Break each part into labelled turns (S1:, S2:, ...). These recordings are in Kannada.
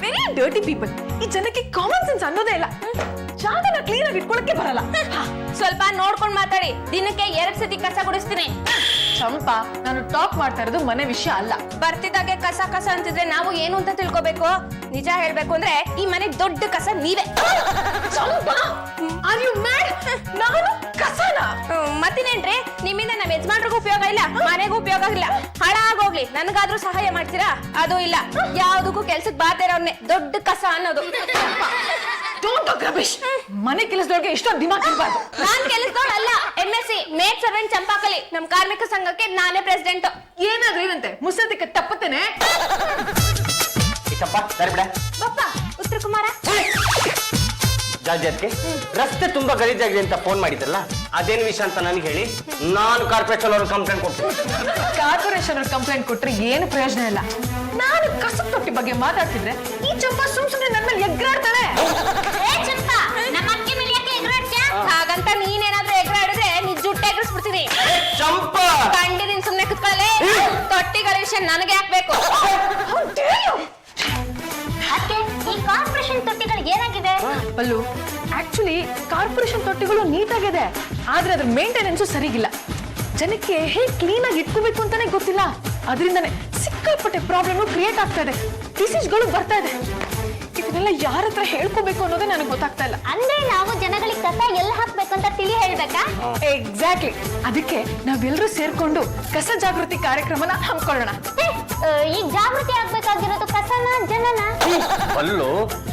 S1: Very dirty people. ಈ ಜನಕ್ಕೆ ಕಾಮನ್ ಸೆನ್ಸ್ ಅನ್ನೋದೇ ಇಲ್ಲ. ಜಾಗನ ಕ್ಲೀನ್ ಆಗಿ ಇಟ್ಕೊಳಕ್ಕೆ ಬರಲ್ಲ.
S2: ಸ್ವಲ್ಪ ನೋಡ್ಕೊಂಡ್ ಮಾತಾಡಿ. ದಿನಕ್ಕೆ 2 ಸತಿ ಕಸ ಗುಡಿಸ್ತೀನಿ.
S1: ಚಂಪಾ, ನಾನು ಟಾಕ್ ಮಾಡ್ತಾ ಇರೋದು ಮನೆ ವಿಷಯ ಅಲ್ಲ.
S2: ಬರ್ತಿದ್ದಾಗೆ ಕಸ ಕಸ ಅಂತಿದ್ರೆ ನಾವು ಏನು ಅಂತ ತಿಳ್ಕೊಬೇಕು. ನಿಜ ಹೇಳ್ಬೇಕು ಅಂದ್ರೆ ಈ ಮನೆ ದೊಡ್ಡ ಕಸ ನೀವೇ.
S1: ಚಂಪಾ, ಆರ್ ಯು ಮ್ಯಾಡ್? ನಾನು ಕಸನ?
S2: ಮತ್ತಿನೇನ್ರಿ, ನಿಮ್ಮಿಂದ ನಮ್ಮ ಯಜಮಾನ್ರಿಗೂ ಉಪಯೋಗ ಇಲ್ಲ, ಮನೆಗೂ ಉಪಯೋಗ ಇಲ್ಲ. ಹಾಳಾಗೋಗ್ಲಿ, ನನಗಾದ್ರೂ ಸಹಾಯ ಮಾಡ್ತೀರಾ? ಅದು ಇಲ್ಲ. ಯಾವ್ದಕ್ಕೂ ಕೆಲ್ಸಕ್ಕೆ ಬಾರ್ದೇ ಇರೋನ್ನೇ ದೊಡ್ಡ ಕಸ ಅನ್ನೋದು.
S1: Don't talk Ramesh. ಮನೆ ಕೆಲಸದೊಳಗೆ ಇಷ್ಟೊಂದು ದಿಮಾಗ್ ಇರಬಾರ್ದು.
S2: ನಾನ್ ಕೆಲಸದವಳಲ್ಲ, MSc ಮೇಡ್ ಸರ್ವೆಂಟ್ ಚಂಪಾಕಲಿ. ನಮ್ ಕಾರ್ಮಿಕ ಸಂಘಕ್ಕೆ ನಾನೇ ಪ್ರೆಸಿಡೆಂಟ್.
S1: ಏನಾದ್ರೂ ಏನಂತೆ ಮುಸದಕ್ಕೆ ತಪ್ಪತ್ತೇನೆ.
S2: ಬಪ್ಪ ಉತ್ತರ ಕುಮಾರ
S3: ಜಾಜಿ, ರಸ್ತೆ ತುಂಬಾ ಗಲೀಜಾಗಿದೆ ಅಂತ ಫೋನ್ ಮಾಡಿದ್ರಲ್ಲ, ಅದೇನು ವಿಷಯ ಅಂತ ನನಗೆ ಹೇಳಿ. ನಾನು ಕಾರ್ಪೊರೇಷನ್ ಅವ್ರಿಗೆ ಕಂಪ್ಲೇಂಟ್ ಕೊಡ್ತೀನಿ.
S1: ಕಾರ್ಪೊರೇಷನ್ ಅವ್ರು ಕಂಪ್ಲೇಂಟ್ ಕೊಟ್ರೆ ಏನು ಪ್ರಯೋಜನ ಇಲ್ಲ. ನಾನು ಕಸದ ತೊಟ್ಟಿ ಬಗ್ಗೆ ಮಾತಾಡ್ತಿದ್ರೆ ಈ ಚಂಪಾ ಸುಮ್ನೆ ನನ್ನ ಮೇಲೆ ಎಗ್ರಾಡ್ತಾಳೆ.
S2: ಹಾಗಂತ ನೀನೇನಾದ್ರೂ ಎಗ್ರಾಡಿದ್ರೆ ನಿಜ ಜುಟ್ಟು ಎಗರಿಸ್ಬಿಡ್ತೀನಿ.
S3: ಚಂಪಾ,
S2: ಕಂಡಿದೀನಿ, ಸುಮ್ನೆ ಕುತ್ಕೊಳ್ಳಿ. ತೊಟ್ಟಿಗಳ ವಿಷಯ ನನಗೆ ಹಾಕ್ಬೇಕು. ಈ ಕಾರ್ಪೊರೇಷನ್ ತೊಟ್ಟಿಗಳಿಗೆ ಏನಾಗಿದೆ?
S1: ಬಲ್ಲು, ಆಕ್ಚುಲಿ ಕಾರ್ಪೊರೇಷನ್ ತೊಟ್ಟಿಗಳು ನೀಟಾಗಿದೆ, ಆದ್ರೆ ಅದ್ರ ಮೇಂಟೆನೆನ್ಸು ಸರಿಗಿಲ್ಲ. ಜನಕ್ಕೆ ಹೇಗೆ ಕ್ಲೀನ್ ಆಗಿ ಇಟ್ಕೋಬೇಕು ಅಂತಾನೆ ಗೊತ್ತಿಲ್ಲ. ಅದರಿಂದಾನೆ ಸಿಕ್ಕಾಪಟ್ಟೆ ಪ್ರಾಬ್ಲಮ್ ಕ್ರಿಯೇಟ್ ಆಗ್ತಾ ಇದೆ. ಡಿಸೀಸ್ಗಳು ಬರ್ತಾ ಇದೆ. ಇದನ್ನೆಲ್ಲ ಯಾರ ಹತ್ರ ಹೇಳ್ಕೋಬೇಕು ಅನ್ನೋದೇ ನನಗೆ ಗೊತ್ತಾಗ್ತಾ ಇಲ್ಲ.
S2: ಅಂದ್ರೆ ನಾವು ಜನಗಳಿಗೆ ಕಸ ಎಲ್ಲ ಹಾಕ್ಬೇಕು ಅಂತ ತಿಳಿ ಹೇಳ್ಬೇಕಾ?
S1: ಎಕ್ಸಾಕ್ಟ್ಲಿ. ಅದಕ್ಕೆ ನಾವೆಲ್ಲರೂ ಸೇರ್ಕೊಂಡು ಕಸ ಜಾಗೃತಿ ಕಾರ್ಯಕ್ರಮನ ಹಮ್ಮಿಕೊಳ್ಳೋಣ.
S2: ಈಗ ಜಾಗೃತಿ ಆಗ್ಬೇಕಾಗಿರೋದು ಕಸನ ಜನನ?
S3: ಅಲ್ಲೂ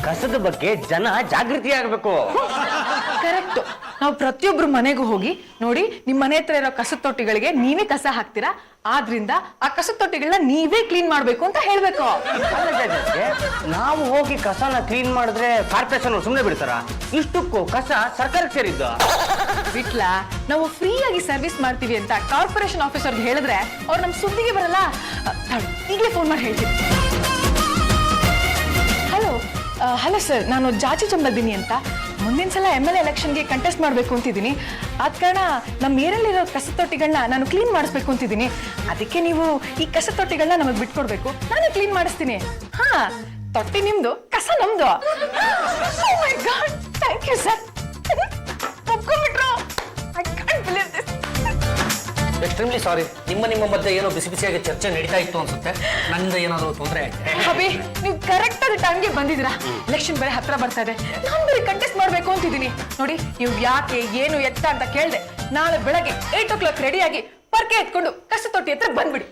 S3: ಕಸದ ಬಗ್ಗೆ ಜನ ಜಾಗೃತಿ ಆಗ್ಬೇಕು.
S1: ಕರೆಕ್ಟ್. ನಾವು ಪ್ರತಿಯೊಬ್ರು ಮನೆಗೂ ಹೋಗಿ ನೋಡಿ, ನಿಮ್ ಮನೆ ಹತ್ರ ಇರೋ ಕಸದ ತೊಟ್ಟಿಗಳಿಗೆ ನೀವೇ ಕಸ ಹಾಕ್ತೀರಾ, ಆದ್ರಿಂದ ಆ ಕಸದ ತೊಟ್ಟಿಗಳನ್ನ ನೀವೇ ಕ್ಲೀನ್ ಮಾಡ್ಬೇಕು ಅಂತ ಹೇಳ್ಬೇಕು.
S3: ನಾವು ಹೋಗಿ ಕಸನ ಕ್ಲೀನ್ ಮಾಡಿದ್ರೆ ಕಾರ್ಪೊರೇಷನ್ ಸುಮ್ಮನೆ ಬಿಡ್ತಾರ? ಇಷ್ಟಕ್ಕೂ ಕಸ ಸರ್ಕಾರಕ್ಕೆ ಸೇರಿದ್ದ.
S1: ಬಿಟ್ಲ, ನಾವು ಫ್ರೀ ಆಗಿ ಸರ್ವಿಸ್ ಮಾಡ್ತೀವಿ ಅಂತ ಕಾರ್ಪೊರೇಷನ್ ಆಫೀಸರ್ಗೆ ಹೇಳಿದ್ರೆ ಅವ್ರು ನಮ್ ಸುದ್ದಿಗೆ ಬರಲ್ಲ. ಈಗಲೇ ಫೋನ್ ಮಾಡಿ ಹೇಳ್ತೀನಿ. ಹಲೋ ಸರ್, ನಾನು ಜಾಚಿ ಚಂಬಲ್ದಿನಿ ಅಂತ. ಮುಂದಿನ ಸಲ MLA ಎಲೆಕ್ಷನ್ಗೆ ಕಂಟೆಸ್ಟ್ ಮಾಡಬೇಕು ಅಂತಿದ್ದೀನಿ. ಆದ ಕಾರಣ ನಮ್ಮ ಏರಲ್ಲಿರೋ ಕಸ ತೊಟ್ಟಿಗಳನ್ನ ನಾನು ಕ್ಲೀನ್ ಮಾಡಿಸ್ಬೇಕು ಅಂತಿದ್ದೀನಿ. ಅದಕ್ಕೆ ನೀವು ಈ ಕಸ ತೊಟ್ಟಿಗಳನ್ನ ನಮಗೆ ಬಿಟ್ಕೊಡ್ಬೇಕು, ನಾನೇ ಕ್ಲೀನ್ ಮಾಡಿಸ್ತೀನಿ. ಹಾ, ತೊಟ್ಟಿ ನಿಮ್ದು, ಕಸ ನಮ್ದು. Thank you sir. ಒಪ್ಕೊಂಡ್ಬಿಟ್ರು. I can't believe this.
S4: Extremely sorry. ನಿಮ್ಮ ಮಧ್ಯೆ ಏನೋ ಬಿಸಿ ಬಿಸಿಯಾಗಿ ಚರ್ಚೆ ನಡೀತಾ ಇತ್ತು ಅನ್ಸುತ್ತೆ. ನನ್ನಿಂದ ಏನಾದರೂ ತೊಂದರೆ ಆಯ್ತು?
S1: ಅಭಿ, ನೀವು ಕರೆಕ್ಟ್ ಆದ ಟೈಮ್ಗೆ ಬಂದಿದ್ದೀರಾ. ಎಲೆಕ್ಷನ್ ಬೇರೆ ಹತ್ರ ಬರ್ತಾ ಇದೆ. ನಾನು ಬೇರೆ ಕಂಟೆಸ್ಟ್ ಮಾಡ್ಬೇಕು ಅಂತಿದ್ದೀನಿ. ನೋಡಿ, ನೀವು ಯಾಕೆ ಏನು ಎತ್ತ ಅಂತ ಕೇಳಿದೆ. ನಾಳೆ ಬೆಳಗ್ಗೆ 8 o'clock ರೆಡಿಯಾಗಿ ಪರ್ಕೆ ಎತ್ಕೊಂಡು ಕಸ ತೊಟ್ಟಿ ಹತ್ರ ಬಂದ್ಬಿಡಿ.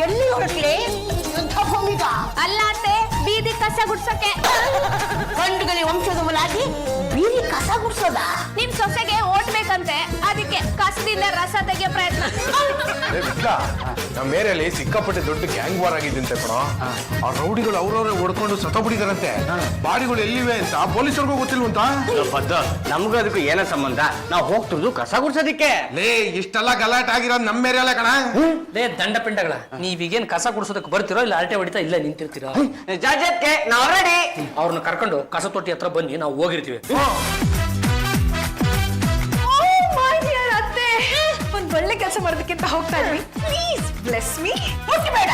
S2: ಎಲ್ಲಿ ಹೊರಟ್ಲಿ? ಅಲ್ಲ ಅತ್ತೆ, ಬೀದಿ ಕಸ ಗುಡ್ಸಕ್ಕೆ.
S5: ಗಂಡುಗಲಿ ವಂಶದ ಮುಲಾಗಿ ಬೀದಿ ಕಸ ಗುಡ್ಸೋದ?
S2: ನಿಮ್ ಸೊಸೆಗೆ ಓಟ್ ಬೇಕಂತೆ, ಅದಕ್ಕೆ ಕಸದಿಂದ ರಸ ತೆಗಿಯೋ ಪ್ರಯತ್ನ.
S6: ನಮ್ಮ ಏರಿಯಲ್ಲಿ ಸಿಕ್ಕಾಪಟ್ಟೆ ದೊಡ್ಡ ಗ್ಯಾಂಗ್ ವಾರ್ ಆಗಿದ್ದಂತೆ ಕಣೋ. ಆ ರೌಡಿಗಳು ಅವ್ರವ್ರೆ ಹೊಡ್ಕೊಂಡು ಸತ್ತೋಗ್ಬಿಟ್ಟಿದಾರಂತೆ. ಬಾಡಿಗಳು ಎಲ್ಲಿವೆ ಅಂತ ಪೊಲೀಸರಿಗೂ ಗೊತ್ತಿಲ್ವಂತ.
S3: ನಮ್ಗೂ ಅದಕ್ಕೂ ಏನೋ ಸಂಬಂಧ? ನಾವು ಹೋಗ್ತಿರೋದು ಕಸ ಗುಡ್ಸೋದಿಕ್ಕೆ.
S6: ಲೇ, ಇಷ್ಟೆಲ್ಲ ಗಲಾಟೆ ಆಗಿರೋದು ನಮ್ಮ ಏರಿಯಲ್ಲ ಕಣ.
S4: ಲೇ ದಂಡ ಪಿಂಡಗಳ, ನೀವೀಗೇನು ಕಸ ಗುಡಿಸೋದಕ್ಕೆ ಬರ್ತಿರೋ ಇಲ್ಲ ಅರಟೆ ಹೊಡಿತಾ ಇಲ್ಲ ನಿಂತಿರ್ತೀರಾ?
S3: ಜಾಜತ್ಗೆ ನಾವು ರೆಡಿ.
S4: ಅವ್ರನ್ನ ಕರ್ಕೊಂಡು ಕಸ ತೊಟ್ಟಿ ಹತ್ರ ಬನ್ನಿ, ನಾವು ಹೋಗಿರ್ತೀವಿ.
S1: ಅತ್ತೆ, ಒಂದ್ ಒಳ್ಳೆ ಕೆಲಸ ಮಾಡೋದಕ್ಕಿಂತ ಹೋಗ್ತಾ ಇದ್ವಿ. Please bless me.
S5: ಮುಟ್ಟಬೇಡ.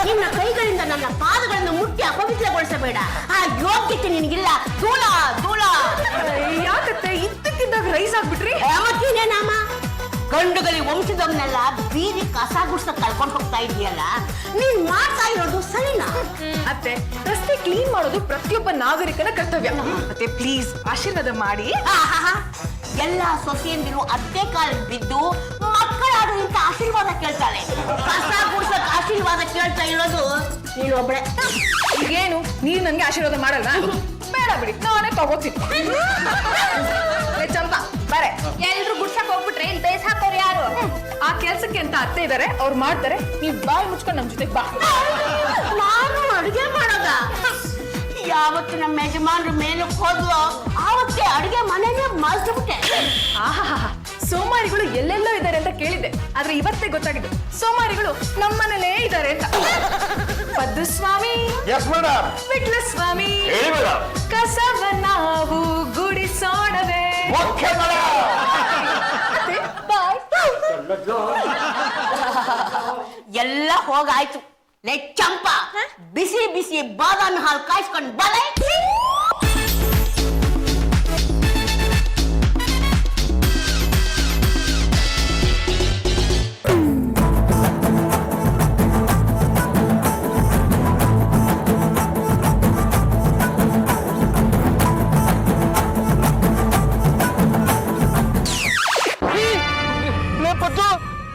S5: ನಿನ್ನ ಕೈಗಳಿಂದ ನನ್ನ ಪಾದಗಳನ್ನು ಮುಟ್ಟಿ ಅಪವಿತ್ರಗೊಳಿಸಬೇಡ. ಆ ಯೋಗ್ಯತೆ ನಿನಗಿಲ್ಲ. ಧೂಳ ಧೂಳ.
S1: ಯಾಕತ್ತೆ ಇದ್ದಕ್ಕಿದ್ದಾಗ ರೈಸ್ ಆಗ್ಬಿಟ್ರಿ?
S5: ಮತ್ತೇನೇ ನಾಮ? ಗಂಡುಗಲಿ ವಂಶದವನ್ನೆಲ್ಲ ಬೀದಿ ಕಸ ಗುಡ್ಸಕ್ ಕಳ್ಕೊಂಡು ಹೋಗ್ತಾ ಇದೆಯಲ್ಲ, ನೀನ್ ಮಾಡ್ತಾ ಇರೋದು ಸರಿನಾ?
S1: ಅತ್ತೆ, ರಸ್ತೆ ಕ್ಲೀನ್ ಮಾಡೋದು ಪ್ರತಿಯೊಬ್ಬ ನಾಗರಿಕನ ಕರ್ತವ್ಯ. ಮತ್ತೆ ಪ್ಲೀಸ್ ಆಶೀರ್ವಾದ ಮಾಡಿ.
S5: ಎಲ್ಲ ಸೊಸೆಯಂದಿರು ಅತ್ತೆ ಕಾಲಿಗೆ ಬಿದ್ದು ಮಕ್ಕಳಾಡು ಇಂತ ಆಶೀರ್ವಾದ ಕೇಳ್ತಾಳೆ. ಕಸ ಗುಡ್ಸಕ್ ಆಶೀರ್ವಾದ ಕೇಳ್ತಾ ಇರೋದು ನೀನು ಒಬ್ಬಳೆ.
S1: ಈಗೇನು ನೀನು ನನ್ಗೆ ಆಶೀರ್ವಾದ ಮಾಡಲ್ಲ? ಬೇಡ ಬಿಡಿ, ನಾನೇ ತಗೋತೀನಿ. ಚಂಪಾ ಬರೇ.
S2: ಎಲ್ರು ಗುಡ್ಸಕ್ ಹೋಗ್ಬಿಟ್ರೆ ಇಲ್ಲಿ ಬೇಸ್ ಹಾಕೋರು ಯಾರು?
S1: ಆ ಕೆಲ್ಸಕ್ಕೆ ಅಂತ ಅತ್ತೆ ಇದಾರೆ, ಅವ್ರು ಮಾಡ್ತಾರೆ. ನೀವ್ ಬಾಯಿ ಮುಚ್ಕೊಂಡು ನಮ್ ಜೊತೆ ಬಾ.
S5: ನಾನು ಅಡುಗೆ ಮಾಡೋದ? ಯಾವತ್ತು ನಮ್ಮ ಯಜಮಾನ್ರು ಮೇಲಕ್ಕೆ ಹೋದ್ವೋ ಆವತ್ತೇ ಅಡುಗೆ ಮನೆನೇ ಮರ್ಸ್ಬಿಟ್ಟೆ.
S1: ಆಹಾ, ಸೋಮಾರಿಗಳು ಎಲ್ಲೆಲ್ಲೋ ಇದ್ದಾರೆ ಅಂತ ಕೇಳಿದ್ದೆ, ಆದ್ರೆ ಇವತ್ತೇ ಗೊತ್ತಾಗಿದೆ ಸೋಮಾರಿಗಳು ನಮ್ಮನೇಲೇ ಇದ್ದಾರೆ ಅಂತ. ಪದ್ಮಸ್ವಾಮಿ,
S6: ಎಸ್ ಮೇಡಮ್.
S1: ವಿಟ್ಲ ಸ್ವಾಮಿ,
S6: ಹೇಳಿ ಮೇಡಮ್.
S1: ಕಸವ ನಾವು ಗುಡಿಸೋಣವೇ.
S5: ಎಲ್ಲ ಹೋಗಾಯ್ತು. ಲೇ ಚಂಪಾ, ಬಿಸಿ ಬಿಸಿ ಬಾದಾಮಿ ಹಾಲು ಕಾಯಿಸ್ಕೊಂಡು ಬಲೆ.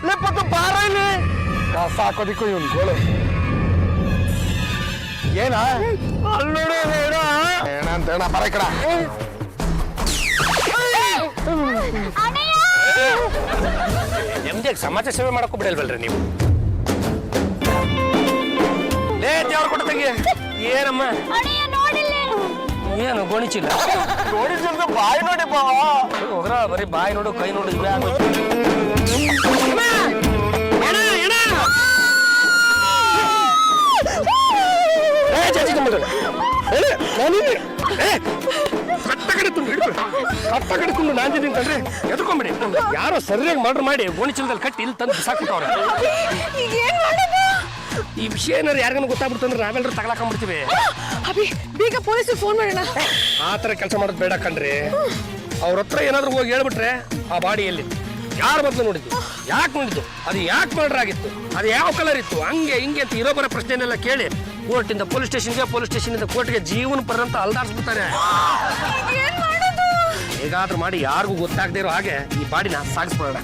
S6: ಲೇಪತ್ತು ಬಾರ ಇಲ್ಲಿ ಕಸ ಹಾಕೋದಿಕ್ಕೂ ಇವನ್ ಗೋಳು ಏನ ಅಲ್ಲೋಡು ಹೇಳ ಅಂತ ಹೇಳ ಬರ ಕಡ
S4: ನೆಮ್ಮದಿಯಾಗಿ ಸಮಾಜ ಸೇವೆ ಮಾಡಕ್ಕೂ ಬಿಡಲ್ವಲ್ರಿ ನೀವು ಲೇ ದೇವ್ರ ಕೊಟ್ಟ ತಂಗಿ ಏನಮ್ಮ ಏನು ಗೋಣಿಚಿಲ್ಲ
S6: ನೋಡಿದ ಬಾಯಿ ನೋಡಿ ಬಾ
S4: ಹೋದ್ರ ಬರೀ ಬಾಯಿ ನೋಡು ಕೈ ನೋಡು ಇವೇ ಆಗೋಯ್ತು ನಾಂದಿದ್ದೀನಿ ಕಂಡ್ರೆ ಎದ್ಕೊಂಬಿಡಿ ಯಾರೋ ಸರಿಯಾಗಿ ಮರ್ಡರ್ ಮಾಡಿ ಗೋಣಿಚೀಲದಲ್ಲಿ ಕಟ್ಟಿ ಇಲ್ಲಿ ತಂದು ಬಿಸಾಕ್ಬಿಟ್ಟವ್ರೆ ಈ ವಿಷಯ ಏನಾರು ಯಾರಿಗಾನ ಗೊತ್ತಾಗ್ಬಿಡ್ತು ಅಂದ್ರೆ ನಾವೆಲ್ಲರೂ ತಗೊಳಕೊಂಡ್ಬಿಡ್ತೀವಿ
S1: ಅಭಿ ಬೇಗ ಪೊಲೀಸಿಗೆ ಫೋನ್ ಮಾಡೋಣ.
S4: ಆ ಥರ ಕೆಲಸ ಮಾಡೋದು ಬೇಡ ಕಣ್ರಿ ಅವ್ರ ಹತ್ರ ಏನಾದ್ರು ಹೋಗಿ ಹೇಳ್ಬಿಟ್ರೆ ಆ ಬಾಡಿ ಎಲ್ಲಿ ಯಾರು ಮೊದಲು ನೋಡಿದ್ದು ಯಾಕೆ ನೋಡಿದ್ದು ಅದು ಯಾಕೆ ಮರ್ಡರ್ ಆಗಿತ್ತು ಅದು ಯಾವ ಕಲರ್ ಇತ್ತು ಹಂಗೆ ಹಿಂಗೆ ಅಂತ ಇರೋಬರ ಪ್ರಶ್ನೆನೆಲ್ಲ ಕೇಳಿ ಕೋರ್ಟಿಂದ ಪೊಲೀಸ್ ಸ್ಟೇಷನಿಂದ ಕೋರ್ಟ್ಗೆ ಜೀವನ ಪರ್ಯಂತ ಅಲ್ದಾಡ್ಸ್ಬಿಡ್ತಾರೆ. ಹೇಗಾದ್ರೂ ಮಾಡಿ ಯಾರಿಗೂ ಗೊತ್ತಾಗದೇ ಇರೋ ಹಾಗೆ ಈ ಬಾಡಿನ ಸಾಗಿಸ್ಬಿಡೋಣ.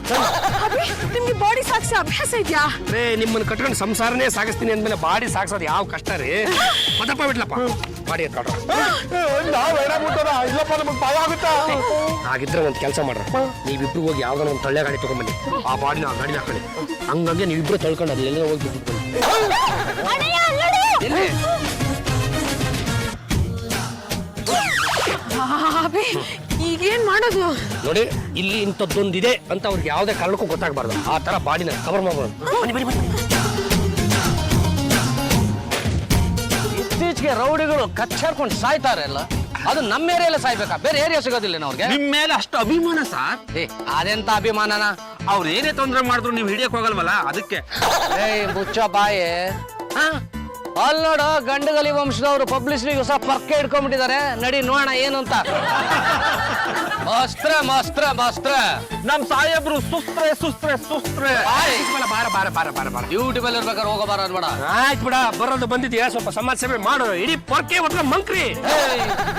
S1: ನಿಮ್ಗೆ ಬಾಡಿ ಸಾಗಿಸೋ ಅಭ್ಯಾಸ ಇದೆಯಾ?
S4: ರೇ ನಿಮ್ಮನ್ನು ಕಟ್ಕೊಂಡು ಸಂಸಾರನೇ ಸಾಗಿಸ್ತೀನಿ ಅಂದ್ಮೇಲೆ ಬಾಡಿ ಸಾಗಿಸೋದು ಯಾವ ಕಷ್ಟ ರೀ. ಮದಪ್ಪ ಬಿಡ್ಲಪ್ಪ ಬಾಡಿ ಎತ್ಕೊಡ್ರ.
S6: ಇಲ್ಲಪ್ಪ ನಮಗ್ ಭಯ ಆಗುತ್ತಾ
S4: ಹಾಗಿದ್ರೆ ಒಂದು ಕೆಲಸ ಮಾಡ್ರ ನೀವಿಬ್ರು ಹೋಗಿ ಯಾವ್ದಾರ ಒಂದು ತಳ್ಳೆ ಗಾಡಿ ತಗೊಂಡ್ಬನ್ನಿ ಆ ಬಾಡಿನ ಆ ಗಾಡಿನ ಹಾಕೊಳ್ಳಿ ಹಂಗಾಗಿ ನೀವಿಬ್ರು ತಳ್ಕೊಂಡು ಅಲ್ಲೆಲ್ಲ ಹೋಗಿ ಬಿಟ್ಬಿಟ್ಟು ಎಲ್ಲಿ
S1: ಅಭಿ ಈಗೇನ್ ಮಾಡೋದು?
S4: ನೋಡಿ ಇಲ್ಲಿ ಇಂಥದ್ದೊಂದಿದೆ ಅಂತ ಅವ್ರಿಗೆ ಯಾವುದೇ ಕಾರಣಕ್ಕೂ ಗೊತ್ತಾಗಬಾರ್ದು ಆ ತರ ಬಾಡಿನ ಕವರ್ ಮಾಡ್ಬೋದು.
S7: ಇತ್ತೀಚೆಗೆ ರೌಡಿಗಳು ಕಚ್ಚಾಡ್ಕೊಂಡು ಸಾಯ್ತಾರೆ ಅಲ್ಲ, ಅದು ನಮ್ಮ ಏರಿಯಲ್ಲೇ ಸಾಯ್ಬೇಕಾ? ಬೇರೆ ಏರಿಯಾ ಸಿಗೋದಿಲ್ಲ ಅವ್ರಿಗೆ?
S8: ನಿಮ್ ಮೇಲೆ ಅಷ್ಟು ಅಭಿಮಾನ ಸರ್.
S7: ಅದೆಂತ ಅಭಿಮಾನನ?
S8: ಅವ್ರು ಏನೇ ತೊಂದ್ರೆ ಮಾಡಿದ್ರು ನೀವು ಹಿಡಿಯಕ್ ಹೋಗಲ್ವಲ್ಲ ಅದಕ್ಕೆ.
S7: ಮುಚ್ಚ ಬಾಯೆ. ಅಲ್ಲಿ ನೋಡು ಗಂಡಗಲಿ ವಂಶದವರು ಪಬ್ಲಿಸಿಟಿಗೆ ಹೊಸ ಪರ್ಕೆ ಇಟ್ಕೊಂಡ್ಬಿಟ್ಟಿದ್ದಾರೆ. ನಡಿ ನೋಡೋಣ ಏನು ಅಂತ. ಮಸ್ತ್ರ
S8: ನಮ್ ಸಾಹೇಬ್ರು ಸುಸ್ತ್ರೆ
S7: ಯೂಟ್ಯೂಬ್ ಅಲ್ಲಿ ಇರ್ಬೇಕಾದ್ರೆ ಹೋಗೋಬಾರ ಅನ್ಬೇಡ.
S4: ಆಯ್ತು ಬಿಡ ಬರೋದು ಬಂದಿದ್ಯಾ ಸ್ವಲ್ಪ ಸಮಾಜ ಸೇವೆ ಮಾಡು. ಇಡೀ ಪೊರ್ಕೆ ಹೊತ್ತ ಮಂಕ್ರಿ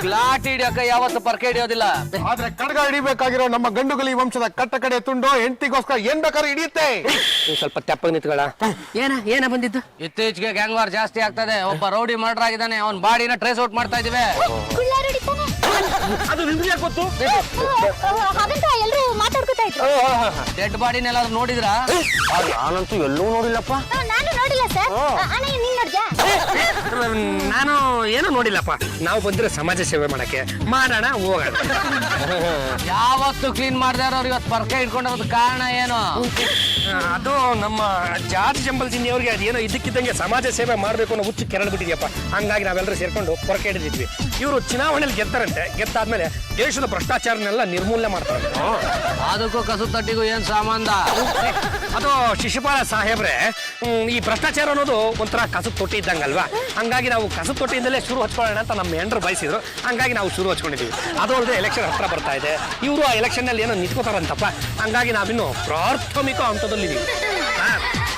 S7: ಗ್ಲಾಟ್ ಹಿಡಿಯಕ ಯಾವತ್ತು ಪರ್ಕೆ ಹಿಡಿಯೋದಿಲ್ಲ.
S6: ಆದ್ರೆ ಕಡ್ಗ ಹಿಡಿಬೇಕಾಗಿರೋ ನಮ್ಮ ಗಂಡುಗಲಿ ವಂಶದ ಕಟ್ಟ ಕಡೆ ತುಂಡು ಹೆಂಡತಿಗೋಸ್ಕರ ಏನ್ ಬೇಕಾದ್ರೂ ಹಿಡಿಯುತ್ತೆ.
S4: ಸ್ವಲ್ಪ ತೆಪ್ಪಗೆ ನಿಂತ್ಕೊಳ್ಳ. ಏನ ಬಂದಿದ್ದು?
S7: ಇತ್ತೀಚೆಗೆ ಗ್ಯಾಂಗ್ ವಾರ್ ಜಾಸ್ತಿ ಆಗ್ತದೆ. ಒಬ್ಬ ರೌಡಿ ಮರ್ಡರ್ ಆಗಿದ್ದಾನೆ. ಅವನ್ ಬಾಡಿನ ಟ್ರೇಸ್ ಔಟ್ ಮಾಡ್ತಾ ಇದೀವಿ.
S8: ಅದು ನಿಮ್ಗೆ ಯಾಕೆ ಗೊತ್ತು?
S2: ಎಲ್ಲರೂ ಮಾತಾಡ್ಕೊತಾ ಇದ್ರು.
S7: ಡೆಡ್ ಬಾಡಿನೆಲ್ಲಾದ್ರೂ ನೋಡಿದ್ರಾ?
S3: ನಾನಂತೂ ಎಲ್ಲೂ ನೋಡಿಲ್ಲಪ್ಪ.
S2: ನಾನು ನೋಡಿಲ್ಲ ಸರ್. ಅಣ್ಣ ನೀನ್ ನೋಡ್ದ್ಯಾ?
S4: ನಾನು ಏನೋ ನೋಡಿಲ್ಲಪ್ಪ. ನಾವು ಬಂದ್ರೆ ಸಮಾಜ ಸೇವೆ ಮಾಡಕ್ಕೆ ಮಾಡೋಣ ಹೋಗೋಣ.
S7: ಯಾವತ್ತು ಕ್ಲೀನ್ ಮಾಡದೇ ಇರೋರು ಇವತ್ತು ಪರ್ಕೆ ಇಟ್ಕೊಂಡಿರೋದು ಕಾರಣ ಏನು?
S4: ಅದು ನಮ್ಮ ಜಾತಿ ಜಂಬಲ್ಜಿನಿ ಅವ್ರಿಗೆ ಅದೇನೋ ಇದಕ್ಕಿದ್ದಂಗೆ ಸಮಾಜ ಸೇವೆ ಮಾಡಬೇಕು ಅನ್ನೋ ಹುಚ್ಚು ಕೆರಳು ಬಿಟ್ಟಿದ್ಯಪ್ಪ. ಹಂಗಾಗಿ ನಾವೆಲ್ಲರೂ ಸೇರ್ಕೊಂಡು ಪೊರಕೆ ಹಿಡಿದಿದ್ವಿ. ಇವರು ಚುನಾವಣೆಯಲ್ಲಿ ಗೆದ್ದಾರಂತೆ. ಗೆದ್ದಾದ್ಮೇಲೆ ದೇಶದ ಭ್ರಷ್ಟಾಚಾರನೆಲ್ಲ ನಿರ್ಮೂಲನೆ ಮಾಡ್ತಾರೆ.
S7: ಅದಕ್ಕೂ ಕಸು ತಟ್ಟಿಗೂ ಏನ್ ಸಂಬಂಧ?
S4: ಅದು ಶಿಶುಪಾಲ ಸಾಹೇಬ್ರೆ, ಈ ಭ್ರಷ್ಟಾಚಾರ ಅನ್ನೋದು ಒಂಥರ ಕಸದ ತೊಟ್ಟಿ ಇದ್ದಂಗಲ್ವಾ. ಹಂಗಾಗಿ ನಾವು ಕಸದ ತೊಟ್ಟಿಯಿಂದಲೇ ಶುರು ಹಚ್ಕೊಳ್ಳೋಣ ಅಂತ ನಮ್ಮ ಹೆಂಡ್ರು ಬಯಸಿದ್ರು. ಹಂಗಾಗಿ ನಾವು ಶುರು ಹಚ್ಕೊಂಡಿದ್ದೀವಿ. ಅದು ಅಲ್ಲದೆ ಎಲೆಕ್ಷನ್ ಹತ್ರ ಬರ್ತಾ ಇದೆ. ಇವರು ಆ ಎಲೆಕ್ಷನ್ನಲ್ಲಿ ಏನೋ ನಿಂತ್ಕೋತಾರಂತಪ್ಪ. ಹಂಗಾಗಿ ನಾವಿನ್ನು ಪ್ರಾಥಮಿಕ ಹಂತದಲ್ಲಿದ್ದೀವಿ.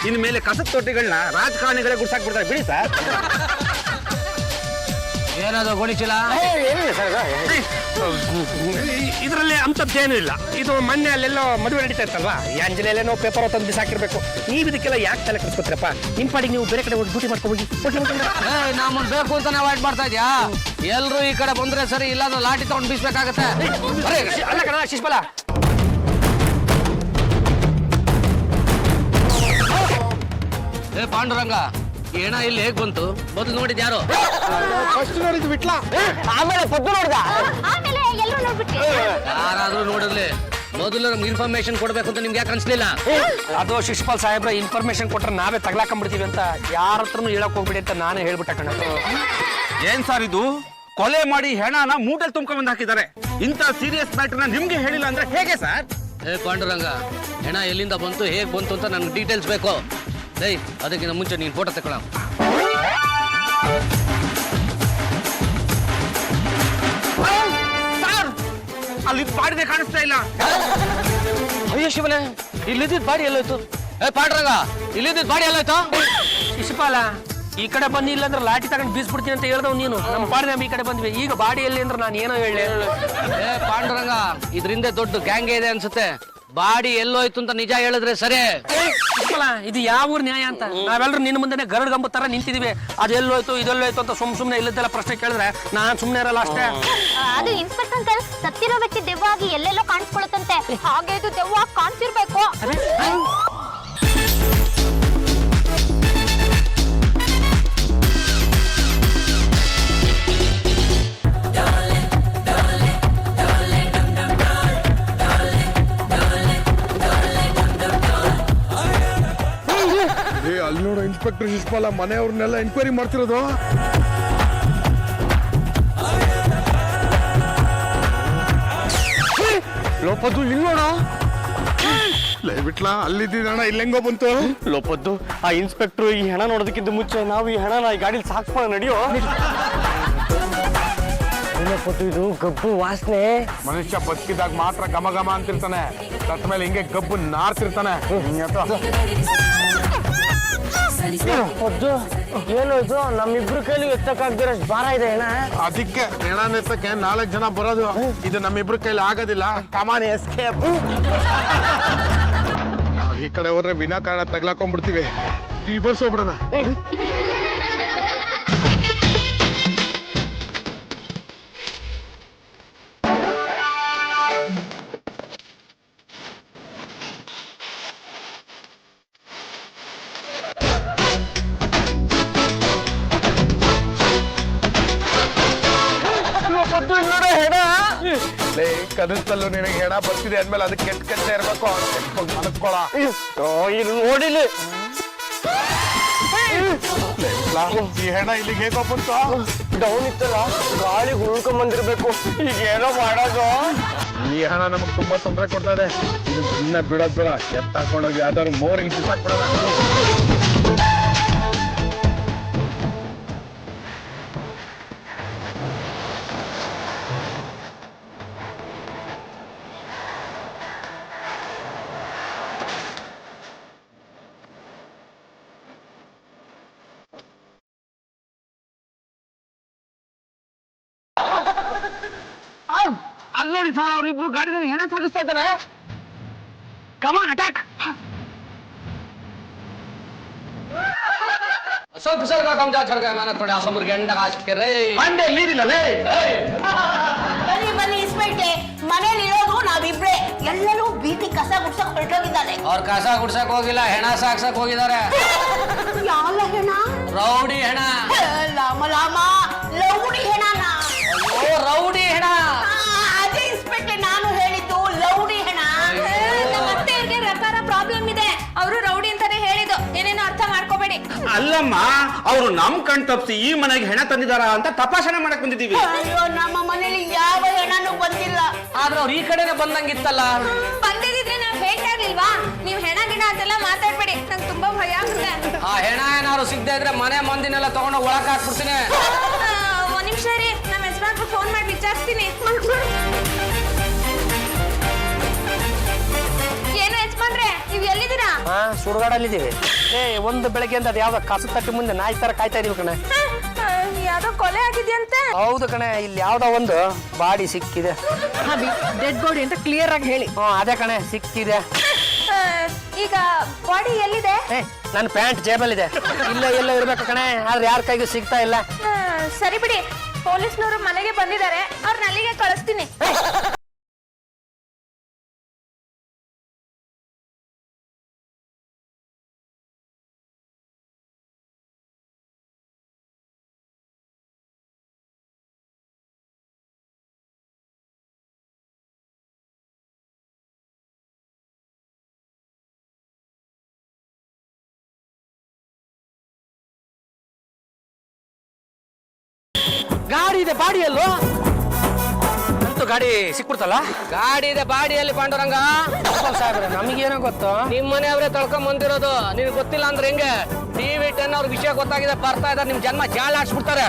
S8: ಇನ್ ಮೇಲೆ ಕಸದ ತೊಟ್ಟಿಗಳನ್ನ ರಾಜಕಾರಣಿಗಳೇ ಗುಡ್ಸಾಕ್ ಬಿಡ್ತಾರೆ ಬಿಡಿ ಸರ್.
S7: ಏನದು ಗೋಣಿಚೀಲ?
S4: ಇದರಲ್ಲಿ ಅಂತದ್ದೇನೂ ಇಲ್ಲ. ಇದು ಮೊನ್ನೆ ಅಲ್ಲೆಲ್ಲೋ ಮದುವೆ ನಡೀತಾ ಇರ್ತಲ್ವಾ, ಈ ಅಂಜನೆಯಲ್ಲೇನೋ ಪೇಪರ್ ತಂದು ಬಿಸಾಕಿರ್ಬೇಕು. ನೀವು ಇದಕ್ಕೆಲ್ಲ ಯಾಕೆ ತಲೆ ಕೆಡಿಸ್ಕೊತೀರಪ್ಪ? ನಿಮ್ಮ ಪಾಡಿಗೆ ನೀವು ಬೇರೆ ಕಡೆ ಹೋಗಿ ಡ್ಯೂಟಿ ಮಾಡ್ಕೊ ಹೋಗಿ.
S7: ನಮ್ಮನ್ ಬೇಕು ಅಂತಾನೆ ಅವಾಯ್ಡ್ ಮಾಡ್ತಾ ಇದ್ಯಾ? ಎಲ್ರು ಈ ಕಡೆ ಬಂದ್ರೆ ಸರಿ, ಇಲ್ಲಾಂದ್ರೆ ಲಾಠಿ ತಗೊಂಡು ಬೀಸ್ಬೇಕಾಗತ್ತೆ.
S4: ಅಲ್ಲ ಕಣ ಶಿಶುಪಾಲ,
S7: ಪಾಂಡುರಂಗ, ಏನ ಇಲ್ಲಿ ಹೇಗ್ ಬಂತು? ಮೊದಲು ನೋಡಿದ್ ಯಾರು?
S6: ಫಸ್ಟ್ ನೋಡಿದ್ ಬಿಟ್ಲ,
S3: ಆಮೇಲೆ ಪದ್ದು ನೋಡ್ದ.
S2: ಆಮೇಲೆ ಎಲ್ಲರೂ ನೋಡ್ಬಿಟ್ರಿ.
S7: ಯಾರಾದ್ರೂ ನೋಡಿರ್ಲಿ, ಮೊದಲು ನಮ್ಗೆ ಇನ್ಫಾರ್ಮೇಶನ್ ಕೊಡ್ಬೇಕು ಅಂತ ನಿಮ್ಗೆ ಯಾಕೆ ಅನ್ಸ್ಲಿಲ್ಲ?
S4: ಅದು ಶಿಶುಪಾಲ್ ಸಾಹೇಬ್ರ ಇನ್ಫಾರ್ಮೇಶನ್ ಕೊಟ್ರೆ ನಾವೇ ತಗ್ಲಾಕೊಂಡ್ಬಿಡ್ತೀವಿ ಅಂತ ಯಾರ ಹತ್ರನು ಹೇಳಕ್ ಹೋಗ್ಬಿಡಿ ಅಂತ ನಾನೇ ಹೇಳ್ಬಿಟ್ಟೆ ಕಣ.
S8: ಏನ್ ಸರ್ ಇದು? ಕೊಲೆ ಮಾಡಿ ಹೆಣನ ಮೂಟೆಲ್ ತುಂಬ್ಕೊಂಡ್ ಹಾಕಿದ್ದಾರೆ. ಇಂಥ ಸೀರಿಯಸ್ ಮ್ಯಾಟರ್ನ ನಿಮ್ಗೆ ಹೇಳಿಲ್ಲ ಅಂದ್ರೆ ಹೇಗೆ ಸರ್?
S7: ಪಾಂಡುರಂಗ, ಹೆಣ ಎಲ್ಲಿಂದ ಬಂತು, ಹೇಗ್ ಬಂತು ಅಂತ ನನ್ಗೆ ಡೀಟೇಲ್ಸ್ ಬೇಕು. ಅದಕ್ಕಿಂತ ಮುಂಚೆ ನೀನ್ ಫೋಟೋ ತಗೊಳ.
S8: ಅಲ್ಲಿ ಬಾಡಿದೆ ಕಾಣಿಸ್ತಾ ಇಲ್ಲ.
S7: ಅಯ್ಯೋ ಶಿವನೇ, ಇಲ್ಲಿದ್ದ ಬಾಡಿ ಎಲ್ಲೋಯ್ತು? ಪಾಂಡುರಂಗ, ಇಲ್ಲಿದ್ದ ಬಾಡಿ ಎಲ್ಲೋಯ್ತು?
S4: ಶಿಶುಪಾಲ, ಈ ಕಡೆ ಬಂದಿಲ್ಲ ಅಂದ್ರೆ ಲಾಠಿ ತಗೊಂಡು ಬೀಸ್ಬಿಡ್ತೀನಿ ಅಂತ ಹೇಳ್ದವ್ ನೀನು. ನಮ್ಮ ಪಾಡಿನ ಈ ಕಡೆ ಬಂದ್ವಿ, ಈಗ ಬಾಡಿ ಎಲ್ಲಿ ಅಂದ್ರೆ ನಾನು ಏನೋ ಹೇಳಿ.
S7: ಪಾಂಡುರಂಗ, ಇದ್ರಿಂದ ದೊಡ್ಡ ಗ್ಯಾಂಗ್ ಇದೆ ಅನ್ಸುತ್ತೆ. ಬಾಡಿ ಎಲ್ಲೋಯ್ತು ಅಂತ ನಿಜ ಹೇಳಿದ್ರೆ ಸರಿ.
S4: ಶಿಶುಪಾಲ, ಇದು ಯಾವ ಊರ್ ನ್ಯಾಯ ಅಂತ? ನಾವೆಲ್ಲರೂ ನಿನ್ನ ಮುಂದೆ ಗರಡ್ ಗಂಬ ತರ ನಿಂತಿದೀವಿ. ಅದೆಲ್ಲೋಯ್ತು ಇದೆಲ್ಲೋಯ್ತು ಅಂತ ಸುಮ್ನೆ ಇಲ್ಲದೆಲ್ಲ ಪ್ರಶ್ನೆ ಕೇಳಿದ್ರೆ ನಾನ್ ಸುಮ್ನೆ ಇರಲ್ಲ ಅಷ್ಟೇ.
S9: ಅದು ಇನ್ಸ್ಪೆಕ್ಟರ್ ಅಂಕಲ್, ಸತ್ತಿರೋ ವ್ಯಕ್ತಿ ದೆವ್ವ ಆಗಿ ಎಲ್ಲೆಲ್ಲೋ ಕಾಣಿಸ್ಕೊಳ್ಳುತ್ತಂತೆ. ಹಾಗೆ ಇದು ದೆವ್ವ ಕಾಣಿಸಿರ್ಬೇಕು.
S6: ಅಲ್ಲಿ ನೋಡು ಇನ್ಸ್ಪೆಕ್ಟರ್ ಶಿಶುಪಾಲ ಮನೆಯವ್ರನ್ನೆಲ್ಲ ಎಂಕ್ವೈರಿ ಮಾಡ್ತಿರೋದು. ಲೋಪದ್ದು ಇಲ್ಲೋಣ ಬಿಟ್ಲಾ, ಅಲ್ಲಿದ್ದೀನಣ್ಣ, ಇಲ್ಲೆಂಗೋ ಬಂತು.
S3: ಲೋಪದ್ದು ಆ ಇನ್ಸ್ಪೆಕ್ಟ್ರು ಈ ಹೆಣ ನೋಡೋದಕ್ಕಿಂತ ಮುಂಚೆ ನಾವು ಈ ಹೆಣನ ಈ ಗಾಡಿಲಿ ಸಾಕ್ಸ್ಕೊಂಡು ನಡಿಯೋ. ಲೋಪದ್ದು ಇದು ಗಬ್ಬು ವಾಸನೆ.
S6: ಮನುಷ್ಯ ಬದುಕಿದಾಗ ಮಾತ್ರ ಘಮ ಘಮ ಅಂತಿರ್ತಾನೆ, ಸತ್ತ ಮೇಲೆ ಹಿಂಗೆ ಗಬ್ಬು ನಾರ್ತಿರ್ತಾನೆ.
S3: ಏನು ಇದು ನಮ್ಮಿಬ್ರು ಕೈಲಿ ಎತ್ತಕ್ಕಾಗ್ದಿರಷ್ಟು ಭಾರ ಇದೆ ಹೆಣ.
S6: ಅದಕ್ಕೆ ಹೆಣ ಎತ್ತಕ್ಕೆ 4 ಜನ ಬರೋದು. ಇದು ನಮ್ಮಿಬ್ರು ಕೈಲಿ ಆಗೋದಿಲ್ಲ. ಕಮಾನ್ ಎಸ್ಕೇಪ್. ಈ ಕಡೆ ಹೋದ್ರೆ ವಿನಾಕಾರಣ ತಗ್ಲಾಕೊಂಡ್ಬಿಡ್ತೀವಿ. ಈ ಬಸ್ ಹೋಗ್ಬಿಡೋಣ. ಕನಸಲ್ಲೂ ನಿನಗೆ ಹೆಣ ಬರ್ತಿದೆ ಅಂದ್ಮೇಲೆ ಅದಕ್ಕೆ ಕೆಟ್ಟ ಇರ್ಬೇಕು. ಮನಸ್ಕೊಳ
S3: ಇದು ನೋಡಿಲ್ಲ.
S6: ಈ ಹೆಣ ಇಲ್ಲಿಗೆ ಹೇಗೋ ಬಂತು?
S3: ಡೌನ್ ಇತ್ತಲ್ಲ, ಗಾಳಿ ಉಳ್ಕೊಂಡ್ ಬಂದಿರ್ಬೇಕು. ಈಗ ಏನೋ ಮಾಡೋದು.
S6: ಈ ಹೆಣ ನಮಗ್ ತುಂಬಾ ತೊಂದರೆ ಕೊಡ್ತಾ ಇದೆ. ಇದು ಸುಮ್ಮನೆ ಬಿಡೋದ್ ಬೇಡ, ಎತ್ತಾಕೊಂಡೋಗಿ ಯಾವ್ದಾದ್ರು ಮೋರಿಂಗ್ ಬಿಸಾಕ್ಬಿಡೋಣ.
S4: ಅಲ್ಲಿ ಸರ್, ಅವ್ರಿಬ್ರು ಗಾಡಿನಲ್ಲಿ ಹೆಣ ಸಾಗಿಸ್ತಾ ಇದ್ದಾರೆ. ಕಮಾನ್ ಅಟ್ಯಾಕ್.
S7: सब फिसल का कम जा चढ़ गया मैंने थोड़ा असमर गंडा आज के रे
S3: ಅಂಡೆ ನೀರಿಲ್ಲ ಲೇ.
S5: ಬನ್ನಿ ಬನ್ನಿ ಇನ್ಸ್ಪೆಕ್ಟ್ರೆ, ಮನೇಲಿ ಇರೋದು ನಾವಿಬ್ರೆ. ಎಲ್ಲರೂ ಬೀದಿ ಕಸ ಗುಡ್ಸಕ್ ಹೊರಟೋಗಿದ್ದಾರೆ.
S7: और ಕಸ ಗುಡ್ಸಕ್ ಹೋಗಿಲ್ಲ, ಹೆಣ ಸಾಕ್ಸಕ್ ಹೋಗಿದ್ದಾರೆ.
S5: ಯಾವ ಹೆಣ?
S7: ರೌಡಿ ಹೆಣ.
S5: ಲಾಮ ಲಾಮ ಲೌಡಿ ಹೆಣನ?
S7: ಓ ರೌಡಿ ಹೆಣ.
S5: ಅದೇ ಇನ್ಸ್ಪೆಕ್ಟ್ರೆ ನಾನು ಹೇಳಿದ್ದು, ಲೌಡಿ ಹೆಣ.
S2: ನಮ್ಮ ಅತ್ತೆಯವ್ರಿಗೆ ರಕಾರ ಪ್ರಾಬ್ಲಮ್ ಇದೆ, ಅವರು ರೌಡಿ ಅಂತಾನೆ ಹೇಳಿದ್ದು. ಏನೇನೋ ಅರ್ಥ ಮಾಡ್ಕೋಬೇಡಿ.
S8: ಅಲ್ಲಮ್ಮ, ಅವರು ನಮ್ ಕಣ್ ತಪ್ಪಿಸಿ ಈ ಮನೆಗೆ ಹೆಣ ತಂದಿದಾರ ಅಂತ ತಪಾಸಣೆ ಮಾಡಕ್ ಬಂದಿದೀವಿ.
S5: ಅಯ್ಯೋ, ನಮ್ಮ ಮನೇಲಿ ಯಾವ ಹೆಣನೂ ಬಂದಿಲ್ಲ.
S7: ಆದ್ರೆ ಅವ್ರು ಈ ಕಡೆನೆ ಬಂದಂಗಿತ್ತಲ್ಲ.
S2: ಬಂದಿದ್ರೆ ನಾವ್ ಹೇಳ್ತಾ ಇರ್ಲಿಲ್ವಾ? ನೀವು ಹೆಣ ಗಿಣ ಅಂತೆಲ್ಲ ಮಾತಾಡ್ಬೇಡಿ, ನಂಗೆ ತುಂಬಾ ಭಯ ಆಗುತ್ತೆ.
S7: ಆ ಹೆಣ ಏನಾದ್ರು ಸಿಗದೆ ಇದ್ರೆ ಮನೆ ಮಂದಿನೆಲ್ಲ ತಗೊಂಡು ಒಳಕ್ ಹಾಕ್ಬಿಡ್ತೀನಿ.
S2: ಒಂದ್ ನಿಮಿಷ ರೀ, ನಮ್ಮ ಯಜಮಾನ್ರು ಫೋನ್ ಮಾಡಿ ವಿಚಾರಿಸ್ತೀನಿ. ಏನು ಯಜಮಾನ್ರೆ, ನೀವ್ ಎಲ್ಲಿದ್ದೀರಾ?
S4: ಸುಡುಗಾಡಲ್ಲಿದ್ದೀವಿ. ಒಂದು ಬೆಳಗ್ಗೆಯಿಂದ ಅದು ಯಾವ್ದೋ ಕಸ ತಟ್ಟಿ ಮುಂದೆ ನಾಯಿ ತರ ಕಾಯ್ತಾ ಇದೀವಿ ಕಣೆ.
S2: ಯಾವ್ದೋ ಕೊಲೆ ಆಗಿದೆಯಂತೆ.
S4: ಹೌದು ಕಣೆ, ಇಲ್ಲಿ ಯಾವ್ದೋ ಒಂದು ಬಾಡಿ ಸಿಕ್ಕಿದೆ.
S1: ಡೆಡ್ ಬಾಡಿ ಅಂತ ಕ್ಲಿಯರ್ ಆಗಿ ಹೇಳಿ.
S4: ಅದೇ ಕಣೆ, ಸಿಕ್ಕಿದೆ.
S2: ಈಗ ಬಾಡಿ ಎಲ್ಲಿದೆ?
S4: ನನ್ನ ಪ್ಯಾಂಟ್ ಜೇಬಲ್ಲಿದೆ. ಇಲ್ಲ ಇರ್ಬೇಕು ಕಣೆ, ಆದ್ರೆ ಯಾರ ಕೈಗೂ ಸಿಗ್ತಾ ಇಲ್ಲ.
S2: ಸರಿ ಬಿಡಿ, ಪೊಲೀಸ್ನವರು ಮನೆಗೆ ಬಂದಿದ್ದಾರೆ, ಅವ್ರನ್ನ ಅಲ್ಲಿಗೆ ಕಳಿಸ್ತೀನಿ.
S7: ಗಾಡಿ ಇದೆ ಬಾಡಿಯಲ್ಲೋ.
S4: ಅಂತೂ ಗಾಡಿ ಸಿಕ್ಬಿಡ್ತಲ್ಲ.
S7: ಗಾಡಿ ಇದೆ ಬಾಡಿಯಲ್ಲಿ ಪಾಂಡುರಂಗ.
S4: ಸಾಹೇಬ್ರೆ ನಮಗೇನೋ ಗೊತ್ತು.
S7: ನಿಮ್ ಮನೆಯವ್ರೆ ತಳ್ಕೊಂಡ್ ಬಂದಿರೋದು ನಿನ್ಗೆ ಗೊತ್ತಿಲ್ಲ ಅಂದ್ರೆ ಹೆಂಗೆ? TV 10 ಅವ್ರ ವಿಷಯ ಗೊತ್ತಾಗಿದೆ, ಬರ್ತಾ ಇದಾರೆ, ನಿಮ್ ಜನ್ಮ ಜಾಳಾಡ್ಸ್ಬಿಡ್ತಾರೆ.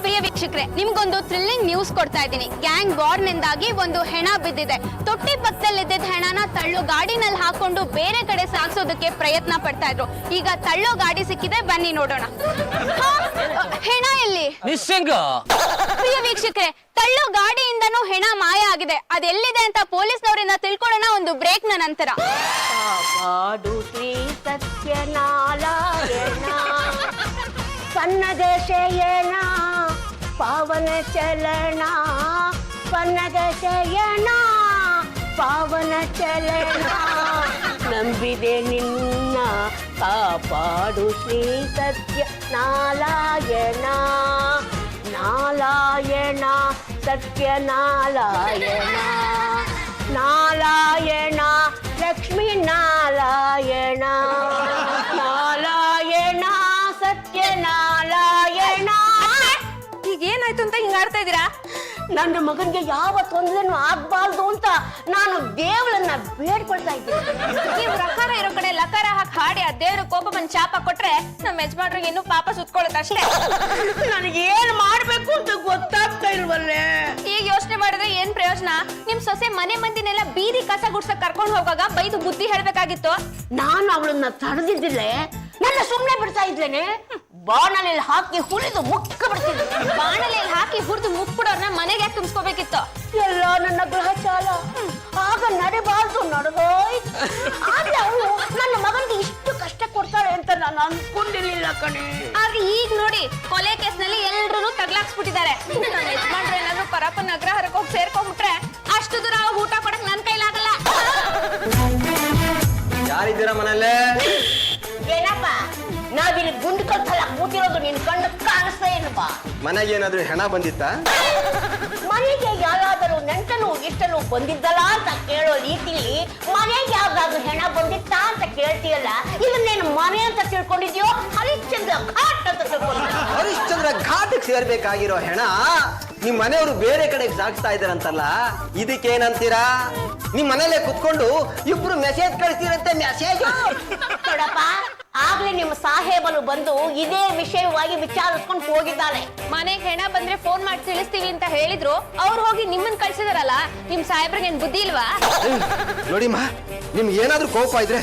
S9: ಪ್ರಿಯ ವೀಕ್ಷಕರೇ, ನಿಮ್ಗೊಂದು ಥ್ರಿಲ್ಲಿಂಗ್ ನ್ಯೂಸ್ ಕೊಡ್ತಾ ಇದ್ದೀನಿ. ಗ್ಯಾಂಗ್ ವಾರ್ ನಿಂದಾಗಿ ಒಂದು ಹೆಣ ಬಿದ್ದಿದೆ. ತೊಟ್ಟಿ ಪಕ್ಕದಲ್ಲಿದ್ದ ಹೆಣನ ತಳ್ಳು ಗಾಡಿನಲ್ಲಿ ಹಾಕೊಂಡು ಬೇರೆ ಕಡೆ ಸಾಗಿಸೋದಕ್ಕೆ ಪ್ರಯತ್ನ ಪಡ್ತಾ ಇದ್ರು. ಈಗ ತಳ್ಳೋ ಗಾಡಿ ಸಿಕ್ಕಿದೆ, ಬನ್ನಿ ನೋಡೋಣ. ಹಾ, ಹೆಣ ಎಲ್ಲಿ?
S7: ಮಿಸ್ಸಿಂಗ್.
S9: ಪ್ರಿಯ ವೀಕ್ಷಕರೇ, ತಳ್ಳೋ ಗಾಡಿಯಿಂದನೂ ಹೆಣ ಮಾಯ ಆಗಿದೆ. ಅದೆಲ್ಲಿದೆ ಅಂತ ಪೊಲೀಸ್ನವರಿಂದ ತಿಳ್ಕೊಳ್ಳೋಣ ಒಂದು ಬ್ರೇಕ್ನ ನಂತರ.
S5: ಕಾಪಾಡು ಶ್ರೀ ಸತ್ಯನಾರಾಯಣ ಪನ್ನಗ ಶಯನ ಪಾವನ ಚಲನ ಪನ್ನಗ ಶಯನ ಪಾವನ ಚಲನ ನಂಬಿದೆ ನಿನ್ನ ಕಾಪಾಡು ಶ್ರೀ ಸತ್ಯ ನಾರಾಯಣ ನಾರಾಯಣ ಸತ್ಯ ನಾರಾಯಣ ನಾರಾಯಣ ಲಕ್ಷ್ಮೀ ನಾರಾಯಣ ನಾರಾಯಣ ಸತ್ಯ ನಾರಾಯಣ.
S2: ಈಗ ಏನಾಯ್ತು ಅಂತ ಹಿಂಗ ಆಡ್ತಾ ಇದೀರಾ?
S5: ನನ್ನ ಮಗನಿಗೆ ಯಾವ ತೊಂದರೆನೂ ಆಗ್ಬಾರ್ದು ಅಂತ ನಾನು ದೇವರನ್ನ ಬೇಡ್ಕೊಳ್ತಾ ಇದ್ದೀನಿ.
S2: ನೀವು ರಕಾರ ಇರೋ ಕಡೆ ಲಕಾರ ಹಾಕಿ ಹಾಡಿ ಆ ದೇವ್ರ ಕೋಪ ಬಂದ್ ಶಾಪ ಕೊಟ್ರೆ ನಮ್ಮ ಯಜಮಾನ್ರಿಗೆ ಇನ್ನೂ ಪಾಪ ಸುತ್ಕೊಳ್ಳುತ್ತೆ ಅಷ್ಟೇ.
S5: ನನಗೆ ಏನ್ ಮಾಡ್ಬೇಕು ಅಂತ ಗೊತ್ತಾಗ್ತಾ ಇಲ್ವಲ್ಲೇ.
S2: ಈಗ ಯೋಚನೆ ಮಾಡಿದ್ರೆ ಏನ್ ಪ್ರಯೋಜನ? ನಿಮ್ ಸೊಸೆ ಮನೆ ಮಂದಿನೆಲ್ಲ ಬೀದಿ ಕಸ ಗುಡ್ಸಕ್ ಕರ್ಕೊಂಡು ಹೋಗಾಗ ಬೈದು ಬುದ್ಧಿ ಹೇಳ್ಬೇಕಾಗಿತ್ತು.
S5: ನಾನು ಅವಳನ್ನ ತಡೆದಿದ್ದಿಲ್ಲೇ, ನನ್ನ ಸುಮ್ಮನೆ ಬಿಡ್ತಾ ಇದ್ಲೇನೆ. ಬಾಣಲೆಯಲ್ಲಿ ಹಾಕಿ ಹುರಿದು ಮುಕ್ಕ ಬಿಡ್ತಿದ್ದೆ.
S2: ಬಾಣಲೆಯಲ್ಲಿ ಹಾಕಿ ಹುರಿದು ಮುಕ್ಬಿಡೋರ್ನ ಮನೆಗೆ ಯಾಕೆ ತುಂಬಿಸ್ಕೋಬೇಕಿತ್ತು?
S5: ಎಲ್ಲ ನನ್ನ ಗ್ರಹಚಾರ. ಆಗ ನಡೆಬಾರ್ದು, ನಡೆದೋಯ್ತು. ಆದ್ರೆ ಅವಳು ನನ್ನ ಮಗನಿಗೆ ಇಷ್ಟು ಕಷ್ಟ ಕೊಡ್ತಾಳೆ ಅಂತ ನಾನು ಅನ್ಕೊಂಡಿರ್ಲಿಲ್ಲ ಕಣೆ.
S2: ಆದ್ರೆ ಈಗ ನೋಡಿ, ಕೊಲೆ ಕೇಸ್ನಲ್ಲಿ ಎಲ್ರೂ ತಗ್ಲಾಕ್ಸ್ಬಿಟ್ಟಿದ್ದಾರೆ. ನನ್ನ ಯಜಮಾನ್ರು ಏನಾದ್ರು ಪರಪ್ಪನ ಅಗ್ರಹಾರಕ್ಕೆ ಹೋಗಿ ಸೇರ್ಕೊಂಡ್ಬಿಟ್ರೆ ಅಷ್ಟು ದೂರ ಊಟ ಕೊಡಕ್ ನನ್ ಕೈಲಾಗಲ್ಲ.
S3: ಯಾರಿದ್ದೀರಾ ಮನೆಯಲ್ಲೇ?
S5: ಏನಪ್ಪ, ನಾವಿಲ್ಲಿ ಗುಂಡು ಕಲ್ಸಲ್ಲ ಕೂತಿರೋದು ನಿನ್ ಕಣ್ಣು ಕಾಣಿಸ್ತಾ ಇಲ್ವಾ?
S3: ಮನೆಗೆ ಏನಾದ್ರೂ ಹೆಣ ಬಂದಿತ್ತಾ?
S5: ಮನೆಗೆ ಯಾರಾದರೂ ನೆಂಟನು ಇಷ್ಟನು ಬಂದಿದ್ದಲ್ಲ ಅಂತ ಕೇಳೋ ರೀತಿಲಿ ಮನೆಗೆ ಯಾವ್ದಾದ್ರು ಹೆಣ ಬಂದಿತ್ತಾ ಅಂತ ಕೇಳ್ತೀಯಲ್ಲ, ಇದನ್ನೇನು ಮನೆ ಅಂತ ತಿಳ್ಕೊಂಡಿದ್ಯೋ ಹರಿಶ್ಚಂದ್ರ ಘಾಟ್ ಅಂತ ತಿಳ್ಕೊಂಡಿದ್ಯೋ?
S3: ಹರಿಶ್ಚಂದ್ರ ಘಾಟಿಗೆ ಸೇರ್ಬೇಕಾಗಿರೋ ಹೆಣ ನಿಮ್ ಮನೆಯವರು ಬೇರೆ ಕಡೆಗೆ ಸಾಗಿಸ್ತಾ ಇದಾರಂತಲ್ಲ, ಇದಕ್ಕೇನಂತೀರಾ? ನಿಮ್ ಮನೇಲೆ ಕುತ್ಕೊಂಡು ಇಬ್ರು ಮೆಸೇಜ್ ಕಳಿಸ್ತೀರಂತೆ. ಮೆಸೇಜ್
S5: ನೋಡಪ್ಪ, ಆಗ್ಲೇ ನಿಮ್ಮ ಸಾಹೇಬನು ಬಂದು ಇದೇ ವಿಷಯವಾಗಿ ವಿಚಾರಿಸ್ಕೊಂಡು ಹೋಗಿದ್ದಾರೆ.
S2: ಮನೆಗೆ ಹೆಣ ಬಂದ್ರೆ ಫೋನ್ ಮಾಡಿ ತಿಳಿಸ್ತೀವಿ ಅಂತ ಹೇಳಿದ್ರು. ಅವ್ರು ಹೋಗಿ ನಿಮ್ಮನ್ ಕಳ್ಸಿದಾರಲ್ಲ, ನಿಮ್ ಸಾಹೇಬ್ರಿಗೆ ಏನ್ ಬುದ್ಧಿ ಇಲ್ವಾ?
S3: ನೋಡಿಮ್ಮ, ನಿಮ್ಗೆ ಏನಾದ್ರೂ ಕೋಪ ಇದ್ರೆ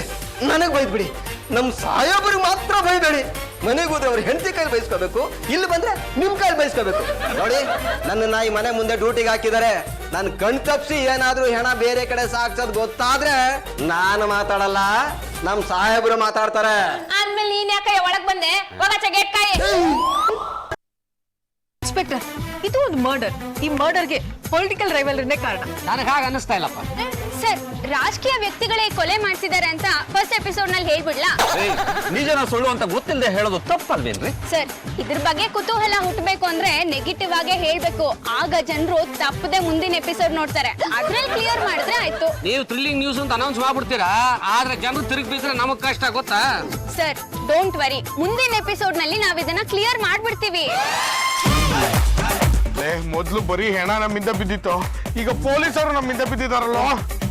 S3: ನನಗ್ ಬೈದ್ಬಿಡಿ, ನಮ್ ಸಾಯೋಬ್ರಿಗೆ ಮಾತ್ರ ಬೈಬೇಡಿ. ಮನೆಗೆ ಹೋದ್ರೆ ಅವ್ರ ಹೆಂಡತಿ ಕೈಲಿ ಬಯಸ್ಕೋಬೇಕು, ಇಲ್ಲಿ ಬಂದ್ರೆ ನಿಮ್ ಕೈಲಿ ಬಯಸ್ಕೋಬೇಕು. ನೋಡಿ, ನನ್ನ ಈ ಮನೆ ಮುಂದೆ ಡ್ಯೂಟಿಗೆ ಹಾಕಿದ್ದಾರೆ. ನಾನು ಕಣ್ ತಪ್ಸಿ ಏನಾದ್ರೂ ಹೆಣ ಬೇರೆ ಕಡೆ ಸಾಕ್ಸೋದ್ ಗೊತ್ತಾದ್ರೆ ನಾನು ಮಾತಾಡಲ್ಲ, ನಮ್ ಸಾಹೇಬ್ರು ಮಾತಾಡ್ತಾರೆ.
S2: ಆದ್ಮೇಲೆ ನೀನ್ ಯಾಕೆ ಒಳಗ್ ಬಂದೆ? ಹೋಗಚ್ಚ ಗೇಟ್ ಕಾಯಿ.
S1: ಇನ್ಸ್ಪೆಕ್ಟರ್, ಇದು ಒಂದು ಮರ್ಡರ್. ಈ ಮರ್ಡರ್ಗೆ ಪೊಲಿಟಿಕಲ್ ರೈವಲ್ರಿನೇ ಕಾರಣ.
S7: ನನಗೆ ಹಾಗೆ ಅನ್ನಿಸ್ತಾ ಇಲ್ಲಪ್ಪ.
S9: ಸರ್, ರಾಜಕೀಯ ವ್ಯಕ್ತಿಗಳೇ ಕೊಲೆ ಮಾಡ್ತಿದ್ದಾರೆ ಅಂತ ಫಸ್ಟ್ ಎಪಿಸೋಡ್ ನಲ್ಲಿ ಹೇಳ್ಬಿಡ್ಲಾ?
S8: ನಿಜನ ಸುಳ್ಳು ಅಂತ ಗೊತ್ತಿಲ್ಲದೆ ಹೇಳೋದು ತಪ್ಪಲ್ವೇನ್ರಿ?
S9: ಸರ್, ಇದ್ರ ಬಗ್ಗೆ ಕುತೂಹಲ ಹುಟ್ಟಬೇಕು ಅಂದ್ರೆ ನೆಗೆಟಿವ್ ಆಗೇ ಹೇಳ್ಬೇಕು. ಆಗ ಜನರು ತಪ್ಪದೆ ಮುಂದಿನ ಎಪಿಸೋಡ್ ನೋಡ್ತಾರೆ. ಅದ್ರಲ್ಲಿ ಕ್ಲಿಯರ್ ಮಾಡಿದ್ರೆ ಆಯ್ತು.
S7: ನೀವು ಥ್ರಿಲ್ಲಿಂಗ್ ನ್ಯೂಸ್ ಅಂತ ಅನೌನ್ಸ್ ಮಾಡ್ಬಿಡ್ತೀರಾ, ಆದ್ರೆ ಜನರು ತಿರುಗಿ ಬಿದ್ರೆ ನಮಗ್ ಕಷ್ಟ ಗೊತ್ತಾ?
S9: ಸರ್, ಡೋಂಟ್ ವರಿ, ಮುಂದಿನ ಎಪಿಸೋಡ್ ನಲ್ಲಿ ನಾವ್ ಇದನ್ನ ಕ್ಲಿಯರ್ ಮಾಡ್ಬಿಡ್ತೀವಿ.
S6: ಮೊದ್ಲು ಬರೀ ಹೆಣ ನಮ್ಮಿಂದ ಬಿದ್ದಿತ್ತು, ಈಗ ಪೊಲೀಸರು ನಮ್ಮಿಂದ ಬಿದ್ದಿದಾರಲ್ಲ.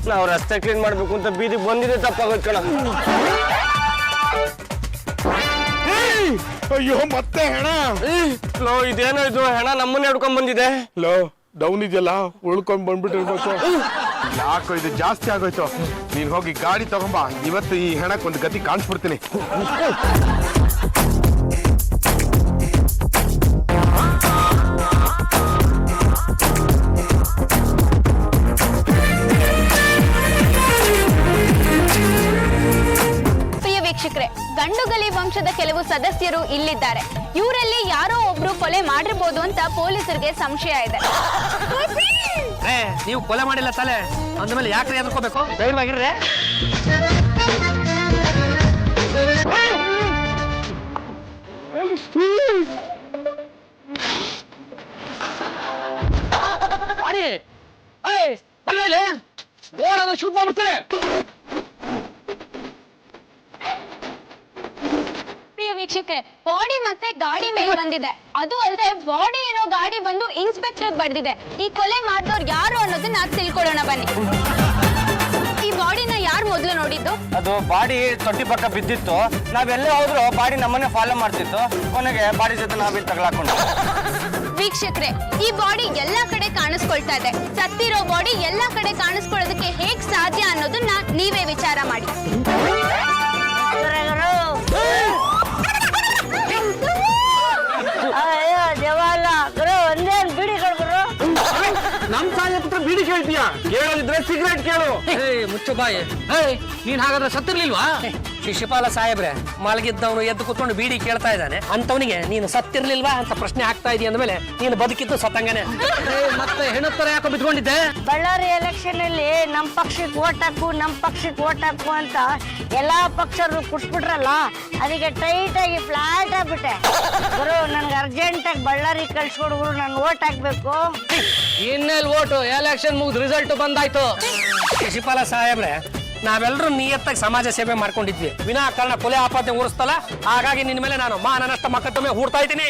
S3: ನಾವು ರಸ್ತೆ ಕ್ಲೀನ್ ಮಾಡ್ಬೇಕು ಅಂತ ಬೀದಿ ಬಂದಿದೆ, ತಪ್ಪಾಗೋದ್ ಕಣ.
S6: ಅಯ್ಯೋ, ಮತ್ತೆ ಹೆಣ.
S3: ಲೋ, ಇದೇನೋ ಇದು ಹೆಣ ನಮ್ಮನ್ನೇ ಹಿಡ್ಕೊಂಡ್ ಬಂದಿದೆ.
S6: ಲೋ, ಡೌನ್ ಇದೆಯಲ್ಲ, ಉಳ್ಕೊಂಡ್ ಬಂದ್ಬಿಟ್ಟಿರ್ಬೇಕು. ಯಾಕೋ ಇದು ಜಾಸ್ತಿ ಆಗೋಯ್ತು. ನೀನ್ ಹೋಗಿ ಗಾಡಿ ತಗೊಂಬ, ಇವತ್ತು ಈ ಹೆಣಕ್ ಒಂದು ಗತಿ ಕಾಣಿಸ್ಬಿಡ್ತೀನಿ.
S9: ವೀಕ್ಷಕರೇ, ಗಂಡುಗಲಿ ವಂಶದ ಕೆಲವು ಸದಸ್ಯರು ಇಲ್ಲಿದ್ದಾರೆ. ಇವರಲ್ಲಿ ಯಾರೋ ಒಬ್ರು ಕೊಲೆ ಮಾಡಿರ್ಬೋದು ಅಂತ ಪೊಲೀಸರಿಗೆ ಸಂಶಯ ಇದೆ.
S4: ನೀವು ಕೊಲೆ ಮಾಡಿಲ್ಲ ತಾಲೆ, ಅಂದ್ಮೇಲೆ ಯಾಕ್ರಿ ಎದ್ಕೋಬೇಕು?
S3: ಧೈರ್ಯವಾಗಿರ್ರೆ.
S7: ಶೂಟ್ ಮಾಡ್ಬಿಡ್ತಾರೆ.
S9: ವೀಕ್ಷಕರೇ, ಬಾಡಿ ಮತ್ತೆ ಗಾಡಿ ಮೇಲೆ ಬಂದಿದೆ. ಅದು ಅಲ್ಲದೆ ಬಾಡಿ ಇರೋ ಗಾಡಿ ಬಂದು ಇನ್ಸ್ಪೆಕ್ಟರ್ ಬರೆದಿದೆ. ಈ ಕೊಲೆ ಮಾಡಿದವ್ರು ಯಾರು ಅನ್ನೋದನ್ನ ತಿಳ್ಕೊಳ್ಳೋಣ ಬನ್ನಿ. ಈ ಬಾಡಿನ ಯಾರು ಮೊದಲು ನೋಡಿದ್ದು?
S7: ಅದು ಬಾಡಿ ತೊಟ್ಟಿ ಪಕ್ಕ ಬಿದ್ದಿತ್ತು. ನಾವೆಲ್ಲೇ ಹೋದ್ರು ಬಾಡಿ ನಮ್ಮನ್ನೇ ಫಾಲೋ ಮಾಡ್ತಿತ್ತು. ಕೊನೆಗೆ ಬಾಡಿ ಜೊತೆ ನಾವಿಲ್ಲಿ ತಗಲಾಕೊಂಡು.
S9: ವೀಕ್ಷಕರೇ, ಈ ಬಾಡಿ ಎಲ್ಲಾ ಕಡೆ ಕಾಣಿಸ್ಕೊಳ್ತಾ ಇದೆ. ಸತ್ತಿರೋ ಬಾಡಿ ಎಲ್ಲಾ ಕಡೆ ಕಾಣಿಸ್ಕೊಳ್ಳೋದಕ್ಕೆ ಹೇಗ್ ಸಾಧ್ಯ ಅನ್ನೋದನ್ನ ನೀವೇ ವಿಚಾರ ಮಾಡಿ.
S5: ಅಯ್ಯೋ ದೇವಲ್ಲ ಗುರು, ಒಂದೇನ್ ಬಿಡಿ ಗುರು.
S4: ನಮ್ ಸಾಯ ಪುತ್ರ ಬೀಡಿ ಕೇಳ್ತೀಯಾ? ಕೇಳೋದಿದ್ರೆ ಸಿಗರೇಟ್ ಕೇಳು. ಮುಚ್ಚು ಬಾಯಿ. ನೀನ್ ಹಾಗಾದ್ರೆ ಸತ್ತಿರ್ಲಿಲ್ವಾ? ಶಿಶುಪಾಲ ಸಾಹೇಬ್ರೆ, ಮಲಗಿದ್ದವನು ಎದ್ದು ಕೂತ್ಕೊಂಡು ಬೀಡಿ ಕೇಳ್ತಾ ಇದ್ದಾನೆ. ಅಂತವನಿಗೆ ನೀನು ಸತ್ತಿರ್ಲಿಲ್ವಾ ಅಂತ ಪ್ರಶ್ನೆ ಹಾಕ್ತಾ ಇದೀಯ ಅಂದ್ಮೇಲೆ ನೀನು ಬದುಕಿದ್ದು ಸತ್ತಂಗನೆ. ಮತ್ತೆ ಹೆಣತ್ತರ ಯಾಕೆ ಬಿತ್ಕೊಂಡಿದ್ದೆ?
S5: ಬಳ್ಳಾರಿ ಎಲೆಕ್ಷನ್ ಅಲ್ಲಿ ನಮ್ ಪಕ್ಷಕ್ಕೆ ಓಟ್ ಹಾಕು, ನಮ್ ಪಕ್ಷಕ್ಕೆ ಓಟ್ ಹಾಕು ಅಂತ ಎಲ್ಲಾ ಪಕ್ಷರು ಕುಟ್ಬಿಟ್ರಲ್ಲ, ಅದಕ್ಕೆ ಟೈಟ್ ಆಗಿ ಫ್ಲಾಟ್ ಆಗ್ಬಿಟ್ಟೆ. ಗುರು, ನನ್ಗೆ ಅರ್ಜೆಂಟ್ ಆಗಿ ಬಳ್ಳಾರಿ ಕಳ್ಸ್ಕೊಡು ಗುರು, ನಾನು ಓಟ್ ಹಾಕ್ಬೇಕು.
S7: ಇನ್ನೆಲ್ ಓಟು? ಎಲೆಕ್ಷನ್ ಮುಗಿದ್ ರಿಸಲ್ಟ್ ಬಂದಾಯ್ತು.
S4: ಶಿಶುಪಾಲ ಸಾಹೇಬ್ರೆ, ನಾವೆಲ್ಲರೂ ನಿಯತ್ತಾಗಿ ಸಮಾಜ ಸೇವೆ ಮಾಡ್ಕೊಂಡಿದ್ವಿ. ವಿನಾಕಾರಣ ಕೊಲೆ ಆಪಾದನೆ ಉರಿಸ್ತಲ್ಲ, ಹಾಗಾಗಿ ನಿನ್ ಮೇಲೆ ನಾನು ಮಾನನಷ್ಟ ಮೊಕದ್ದಮೆ ಹೂಡ್ತಾ ಇದ್ದೀನಿ.